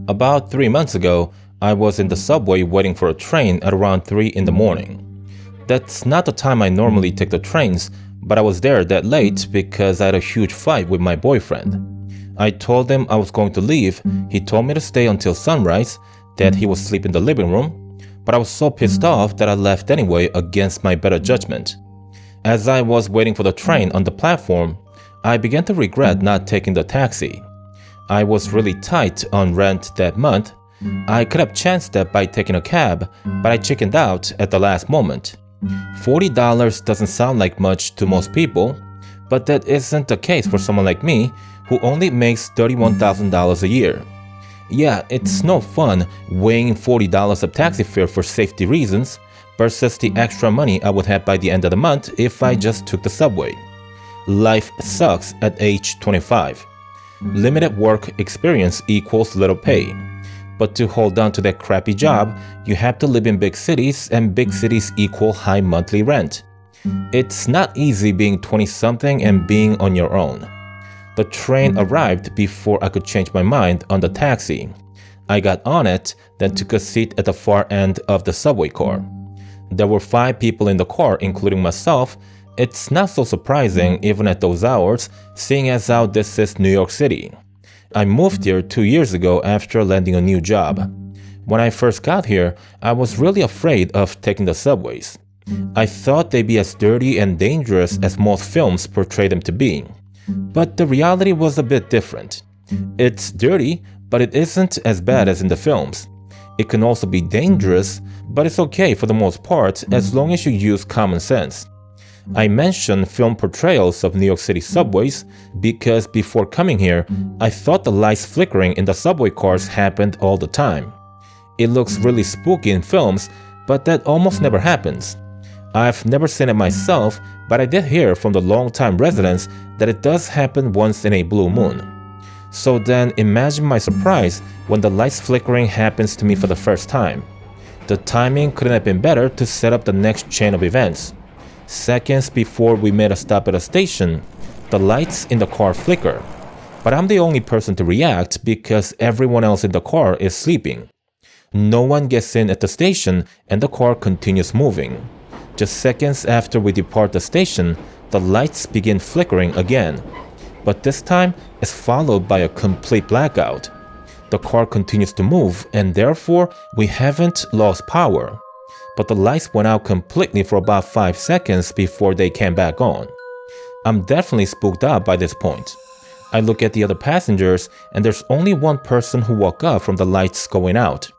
About 3 months ago, I was in the subway waiting for a train at around 3 in the morning. That's not the time I normally take the trains, but I was there that late because I had a huge fight with my boyfriend. I told him I was going to leave. He told me to stay until sunrise, that he would sleep in the living room, but I was so pissed off that I left anyway against my better judgment. As I was waiting for the train on the platform, I began to regret not taking the taxi. I was really tight on rent that month. I could have chanced that by taking a cab, but I chickened out at the last moment. $40 doesn't sound like much to most people, but that isn't the case for someone like me who only makes $31,000 a year. Yeah, it's no fun weighing $40 of taxi fare for safety reasons versus the extra money I would have by the end of the month if I just took the subway. Life sucks at age 25. Limited work experience equals little pay. But to hold on to that crappy job, you have to live in big cities, and big cities equal high monthly rent. It's not easy being 20-something and being on your own. The train arrived before I could change my mind on the taxi. I got on it, then took a seat at the far end of the subway car. There were 5 people in the car, including myself. It's not so surprising even at those hours, seeing as how this is New York City. I moved here 2 years ago after landing a new job. When I first got here, I was really afraid of taking the subways. I thought they'd be as dirty and dangerous as most films portray them to be. But the reality was a bit different. It's dirty, but it isn't as bad as in the films. It can also be dangerous, but it's okay for the most part as long as you use common sense. I mention film portrayals of New York City subways because before coming here, I thought the lights flickering in the subway cars happened all the time. It looks really spooky in films, but that almost never happens. I've never seen it myself, but I did hear from the long-time residents that it does happen once in a blue moon. So then imagine my surprise when the lights flickering happens to me for the first time. The timing couldn't have been better to set up the next chain of events. Seconds before we made a stop at a station, the lights in the car flicker. But I'm the only person to react because everyone else in the car is sleeping. No one gets in at the station and the car continues moving. Just seconds after we depart the station, the lights begin flickering again. But this time, it's followed by a complete blackout. The car continues to move and therefore we haven't lost power. But the lights went out completely for about 5 seconds before they came back on. I'm definitely spooked out by this point. I look at the other passengers and there's only one person who woke up from the lights going out.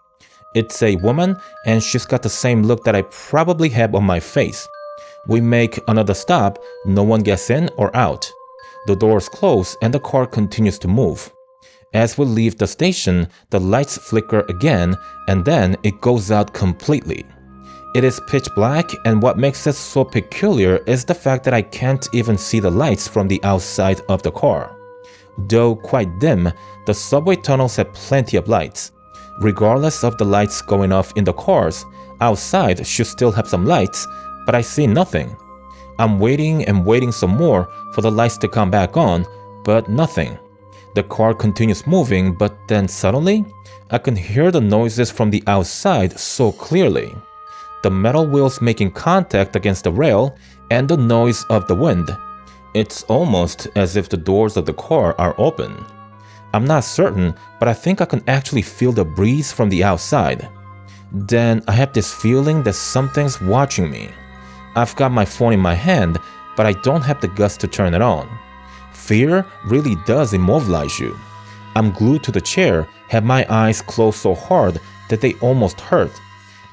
It's a woman and she's got the same look that I probably have on my face. We make another stop, no one gets in or out. The doors close and the car continues to move. As we leave the station, the lights flicker again and then it goes out completely. It is pitch black, and what makes it so peculiar is the fact that I can't even see the lights from the outside of the car. Though quite dim, the subway tunnels have plenty of lights. Regardless of the lights going off in the cars, outside should still have some lights, but I see nothing. I'm waiting and waiting some more for the lights to come back on, but nothing. The car continues moving, but then suddenly, I can hear the noises from the outside so clearly. The metal wheels making contact against the rail and the noise of the wind. It's almost as if the doors of the car are open. I'm not certain, but I think I can actually feel the breeze from the outside. Then I have this feeling that something's watching me. I've got my phone in my hand, but I don't have the guts to turn it on. Fear really does immobilize you. I'm glued to the chair, have my eyes closed so hard that they almost hurt.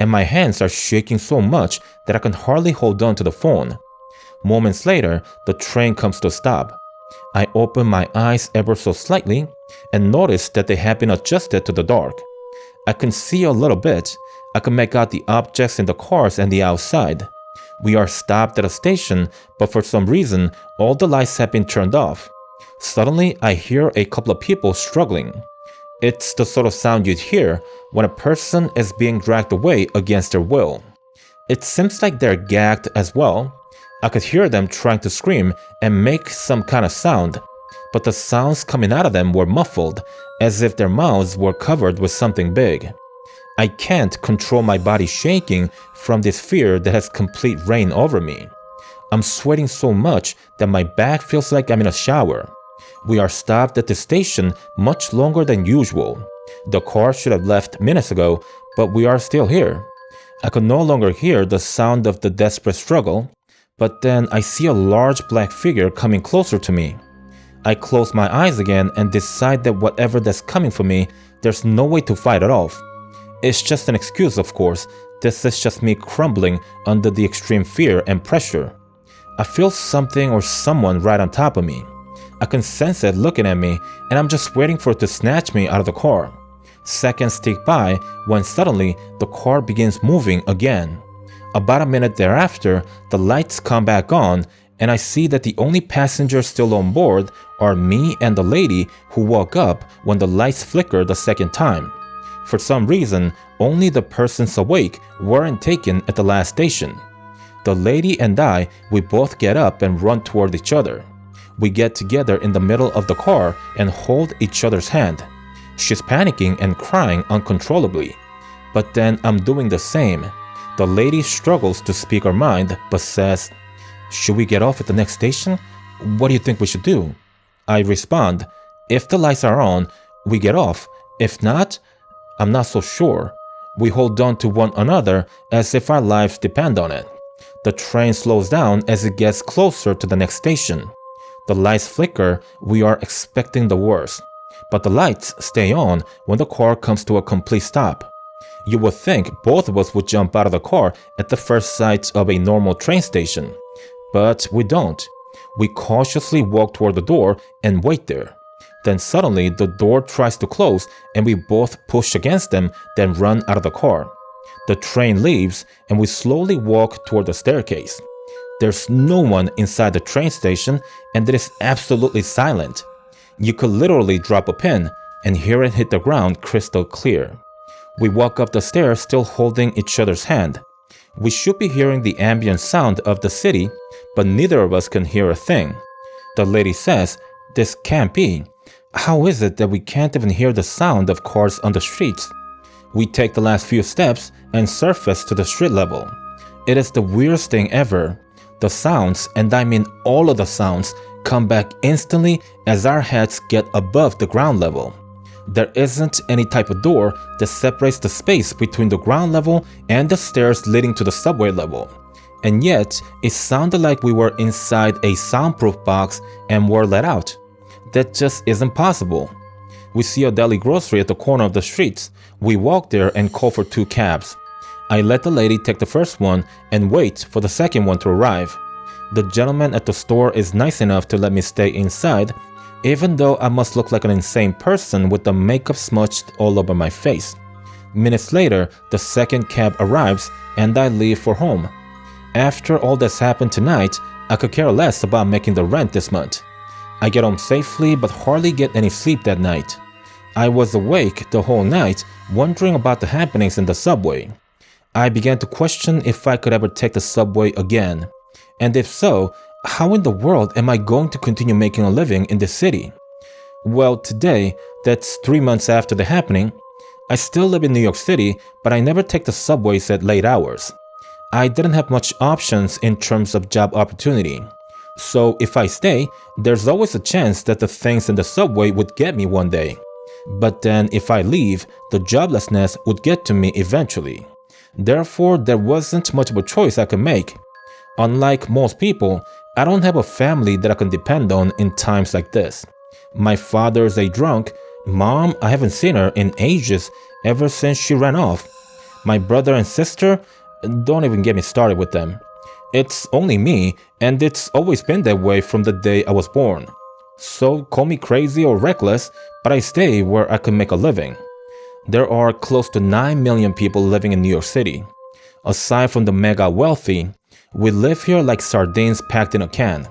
And my hands are shaking so much that I can hardly hold on to the phone. Moments later, the train comes to a stop. I open my eyes ever so slightly and notice that they have been adjusted to the dark. I can see a little bit. I can make out the objects in the cars and the outside. We are stopped at a station, but for some reason, all the lights have been turned off. Suddenly, I hear a couple of people struggling. It's the sort of sound you'd hear when a person is being dragged away against their will. It seems like they're gagged as well. I could hear them trying to scream and make some kind of sound, but the sounds coming out of them were muffled, as if their mouths were covered with something big. I can't control my body shaking from this fear that has complete reign over me. I'm sweating so much that my back feels like I'm in a shower. We are stopped at the station much longer than usual. The car should have left minutes ago, but we are still here. I could no longer hear the sound of the desperate struggle, but then I see a large black figure coming closer to me. I close my eyes again and decide that whatever that's coming for me, there's no way to fight it off. It's just an excuse, of course. This is just me crumbling under the extreme fear and pressure. I feel something or someone right on top of me. I can sense it looking at me, and I'm just waiting for it to snatch me out of the car. Seconds tick by when suddenly the car begins moving again. About a minute thereafter, the lights come back on, and I see that the only passengers still on board are me and the lady who woke up when the lights flickered the second time. For some reason, only the persons awake weren't taken at the last station. The lady and I, we both get up and run toward each other. We get together in the middle of the car and hold each other's hand. She's panicking and crying uncontrollably. But then I'm doing the same. The lady struggles to speak her mind but says, "Should we get off at the next station? What do you think we should do?" I respond, "If the lights are on, we get off. If not, I'm not so sure." We hold on to one another as if our lives depend on it. The train slows down as it gets closer to the next station. The lights flicker. We are expecting the worst. But the lights stay on when the car comes to a complete stop. You would think both of us would jump out of the car at the first sight of a normal train station. But we don't. We cautiously walk toward the door and wait there. Then suddenly the door tries to close and we both push against them, then run out of the car. The train leaves and we slowly walk toward the staircase. There's no one inside the train station and it is absolutely silent. You could literally drop a pin and hear it hit the ground crystal clear. We walk up the stairs still holding each other's hand. We should be hearing the ambient sound of the city, but neither of us can hear a thing. The lady says, "This can't be. How is it that we can't even hear the sound of cars on the streets?" We take the last few steps and surface to the street level. It is the weirdest thing ever. The sounds, and I mean all of the sounds, come back instantly as our heads get above the ground level. There isn't any type of door that separates the space between the ground level and the stairs leading to the subway level. And yet, it sounded like we were inside a soundproof box and were let out. That just isn't possible. We see a deli grocery at the corner of the streets. We walk there and call for 2 cabs. I let the lady take the first one and wait for the second one to arrive. The gentleman at the store is nice enough to let me stay inside, even though I must look like an insane person with the makeup smudged all over my face. Minutes later, the second cab arrives and I leave for home. After all that's happened tonight, I could care less about making the rent this month. I get home safely but hardly get any sleep that night. I was awake the whole night, wondering about the happenings in the subway. I began to question if I could ever take the subway again. And if so, how in the world am I going to continue making a living in this city? Well, today, that's 3 months after the happening, I still live in New York City, but I never take the subways at late hours. I didn't have much options in terms of job opportunity. So if I stay, there's always a chance that the things in the subway would get me one day. But then if I leave, the joblessness would get to me eventually. Therefore, there wasn't much of a choice I could make. Unlike most people, I don't have a family that I can depend on in times like this. My father is a drunk. Mom, I haven't seen her in ages, ever since she ran off. My brother and sister, don't even get me started with them. It's only me, and it's always been that way from the day I was born. So call me crazy or reckless, but I stay where I can make a living. There are close to 9 million people living in New York City. Aside from the mega wealthy, we live here like sardines packed in a can.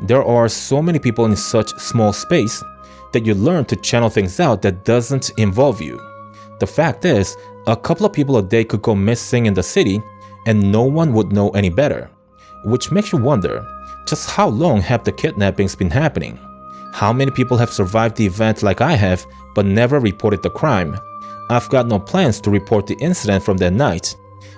There are so many people in such small space that you learn to channel things out that doesn't involve you. The fact is, a couple of people a day could go missing in the city and no one would know any better. which makes you wonder, just how long have the kidnappings been happening? How many people have survived the event like I have but never reported the crime? I've got no plans to report the incident from that night.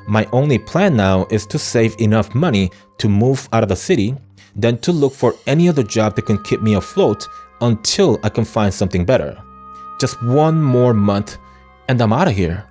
My only plan now is to save enough money to move out of the city, then to look for any other job that can keep me afloat until I can find something better. Just one more month and I'm out of here.